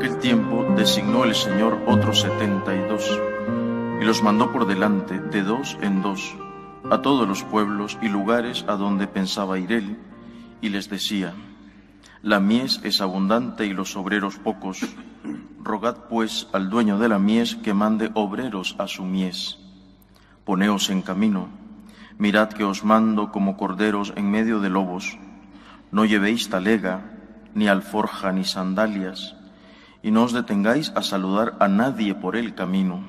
aquel tiempo designó el Señor otros 72, y los mandó por delante de dos en dos a todos los pueblos y lugares a donde pensaba ir él, y les decía: la mies es abundante y los obreros pocos. Rogad pues al dueño de la mies que mande obreros a su mies. Poneos en camino, mirad que os mando como corderos en medio de lobos. No llevéis talega, ni alforja, ni sandalias, y no os detengáis a saludar a nadie por el camino.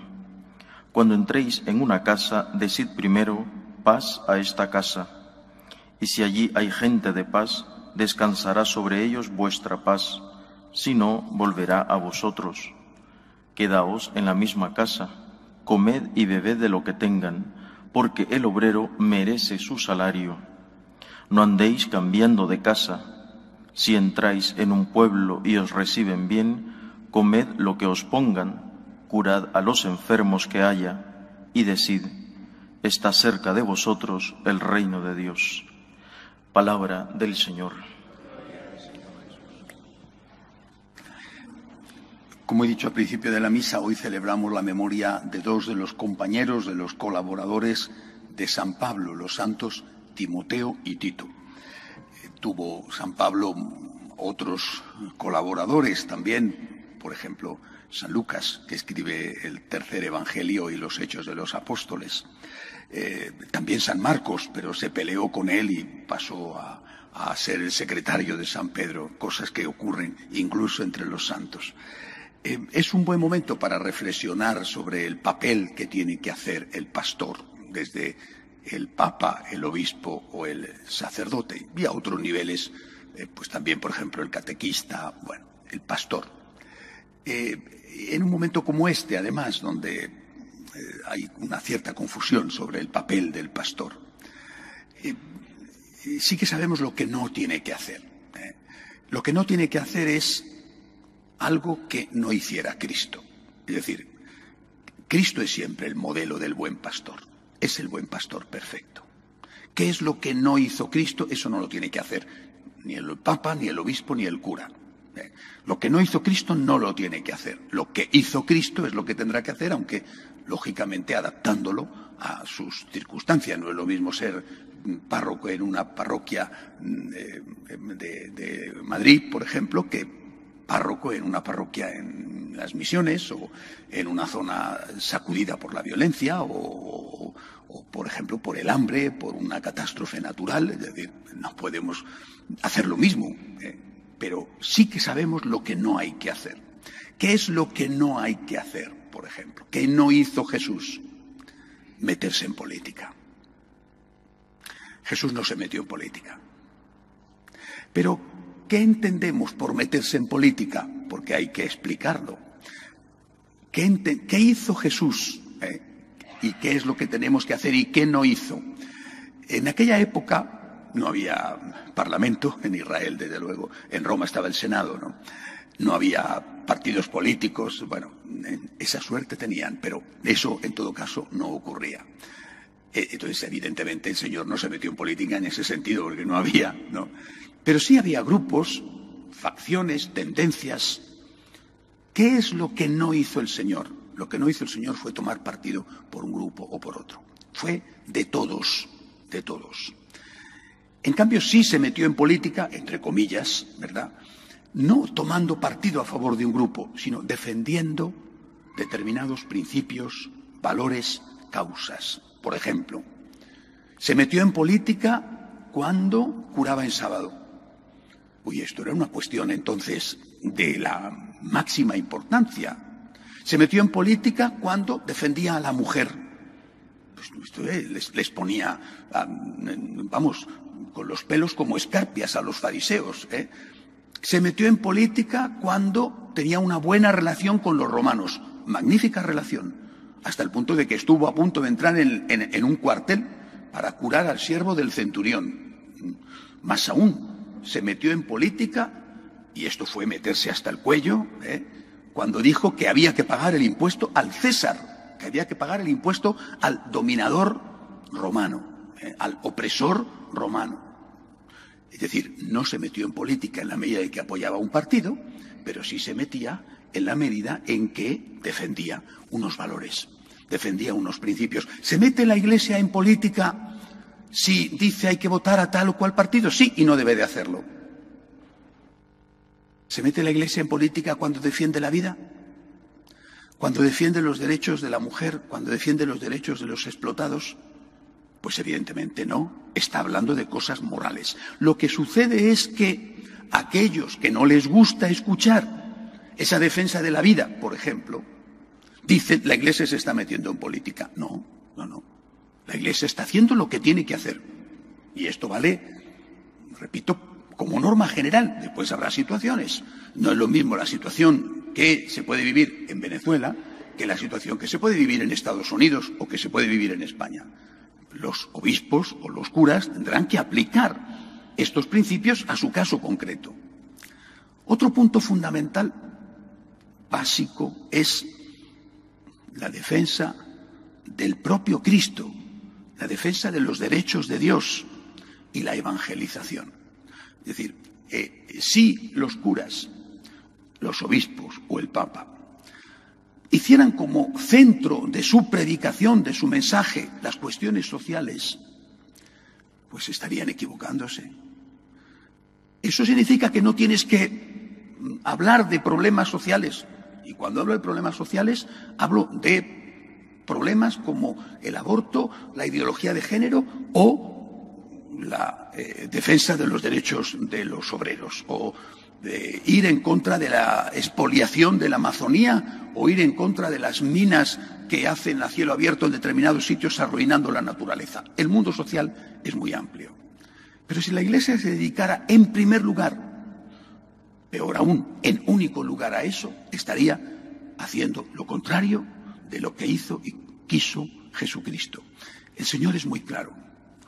Cuando entréis en una casa, decid primero: paz a esta casa. Y si allí hay gente de paz, descansará sobre ellos vuestra paz, si no, volverá a vosotros. Quedaos en la misma casa, comed y bebed de lo que tengan, porque el obrero merece su salario. No andéis cambiando de casa. Si entráis en un pueblo y os reciben bien, comed lo que os pongan, curad a los enfermos que haya, y decid: está cerca de vosotros el reino de Dios. Palabra del Señor. Como he dicho al principio de la misa, hoy celebramos la memoria de dos de los compañeros, de los colaboradores de San Pablo, los santos Timoteo y Tito. Tuvo San Pablo otros colaboradores también, por ejemplo, San Lucas, que escribe el tercer Evangelio y los Hechos de los Apóstoles. También San Marcos, pero se peleó con él y pasó a ser el secretario de San Pedro, cosas que ocurren incluso entre los santos. Es un buen momento para reflexionar sobre el papel que tiene que hacer el pastor, desde el Papa, el obispo o el sacerdote, y a otros niveles, pues también, por ejemplo, el catequista, bueno, el pastor. En un momento como este, además, donde hay una cierta confusión sobre el papel del pastor, sí que sabemos lo que no tiene que hacer. Lo que no tiene que hacer es algo que no hiciera Cristo. Es decir, Cristo es siempre el modelo del buen pastor. Es el buen pastor perfecto. ¿Qué es lo que no hizo Cristo? Eso no lo tiene que hacer ni el Papa, ni el obispo, ni el cura. Lo que no hizo Cristo no lo tiene que hacer. Lo que hizo Cristo es lo que tendrá que hacer, aunque lógicamente adaptándolo a sus circunstancias. No es lo mismo ser párroco en una parroquia de Madrid, por ejemplo, que párroco en una parroquia en las Misiones o en una zona sacudida por la violencia o por ejemplo, por el hambre, por una catástrofe natural. Es decir, no podemos hacer lo mismo, pero sí que sabemos lo que no hay que hacer. ¿Qué es lo que no hay que hacer, por ejemplo? ¿Qué no hizo Jesús? Meterse en política. Jesús no se metió en política. Pero ¿qué entendemos por meterse en política? Porque hay que explicarlo. ¿Qué hizo Jesús? ¿Y qué es lo que tenemos que hacer y qué no hizo? En aquella época no había parlamento en Israel, desde luego. En Roma estaba el Senado, ¿no? No había partidos políticos. Bueno, esa suerte tenían, pero eso en todo caso no ocurría. Entonces, evidentemente, el Señor no se metió en política en ese sentido, porque no había, ¿no? Pero sí había grupos, facciones, tendencias. ¿Qué es lo que no hizo el Señor? Lo que no hizo el Señor fue tomar partido por un grupo o por otro. Fue de todos, de todos. En cambio, sí se metió en política, entre comillas, ¿verdad? No tomando partido a favor de un grupo, sino defendiendo determinados principios, valores, causas. Por ejemplo, se metió en política cuando curaba en sábado. Uy, esto era una cuestión entonces de la máxima importancia. Se metió en política cuando defendía a la mujer. Pues esto les ponía, vamos, con los pelos como escarpias a los fariseos. Se metió en política cuando tenía una buena relación con los romanos. Magnífica relación. Hasta el punto de que estuvo a punto de entrar en un cuartel para curar al siervo del centurión. Más aún, se metió en política, y esto fue meterse hasta el cuello, cuando dijo que había que pagar el impuesto al César, que había que pagar el impuesto al dominador romano, al opresor romano. Es decir, no se metió en política en la medida de que apoyaba un partido, pero sí se metía en la medida en que defendía unos valores, defendía unos principios. ¿Se mete la Iglesia en política si dice hay que votar a tal o cual partido? Sí, y no debe de hacerlo. ¿Se mete la Iglesia en política cuando defiende la vida? ¿Cuando defiende los derechos de la mujer? ¿Cuando defiende los derechos de los explotados? Pues evidentemente no. Está hablando de cosas morales. Lo que sucede es que aquellos que no les gusta escuchar esa defensa de la vida, por ejemplo, dicen la Iglesia se está metiendo en política. No. La Iglesia está haciendo lo que tiene que hacer. Y esto vale, repito, como norma general. Después habrá situaciones. No es lo mismo la situación que se puede vivir en Venezuela que la situación que se puede vivir en Estados Unidos o que se puede vivir en España. Los obispos o los curas tendrán que aplicar estos principios a su caso concreto. Otro punto fundamental, básico, es la defensa del propio Cristo, la defensa de los derechos de Dios y la evangelización. Es decir, si los curas, los obispos o el Papa hicieran como centro de su predicación, de su mensaje, las cuestiones sociales, pues estarían equivocándose. Eso significa que no tienes que hablar de problemas sociales. Y cuando hablo de problemas sociales, hablo de problemas como el aborto, la ideología de género o la defensa de los derechos de los obreros, o de ir en contra de la expoliación de la Amazonía, o ir en contra de las minas que hacen a cielo abierto en determinados sitios arruinando la naturaleza. El mundo social es muy amplio. Pero si la Iglesia se dedicara en primer lugar, peor aún, en único lugar a eso, estaría haciendo lo contrario de lo que hizo y quiso Jesucristo. El Señor es muy claro.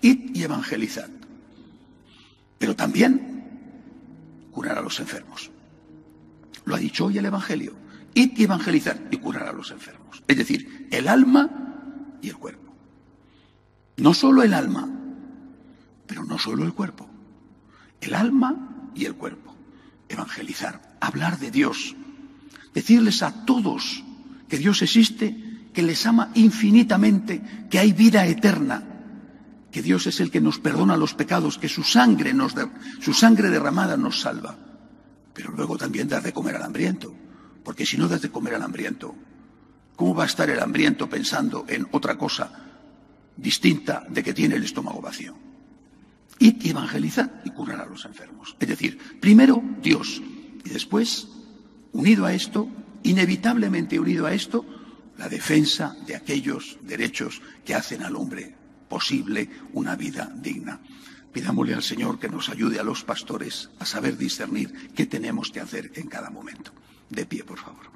Id y evangelizad. Pero también curar a los enfermos. Lo ha dicho hoy el Evangelio. Id y evangelizad y curar a los enfermos. Es decir, el alma y el cuerpo. No solo el alma, pero no solo el cuerpo. El alma y el cuerpo. Evangelizar, hablar de Dios. Decirles a todos que Dios existe, que les ama infinitamente, que hay vida eterna, que Dios es el que nos perdona los pecados, que su sangre derramada nos salva. Pero luego también dar de comer al hambriento, porque si no das de comer al hambriento, ¿cómo va a estar el hambriento pensando en otra cosa distinta de que tiene el estómago vacío? Y evangelizar y curar a los enfermos. Es decir, primero Dios y después, unido a esto, inevitablemente unido a esto, la defensa de aquellos derechos que hacen al hombre posible una vida digna. Pidámosle al Señor que nos ayude a los pastores a saber discernir qué tenemos que hacer en cada momento. De pie, por favor.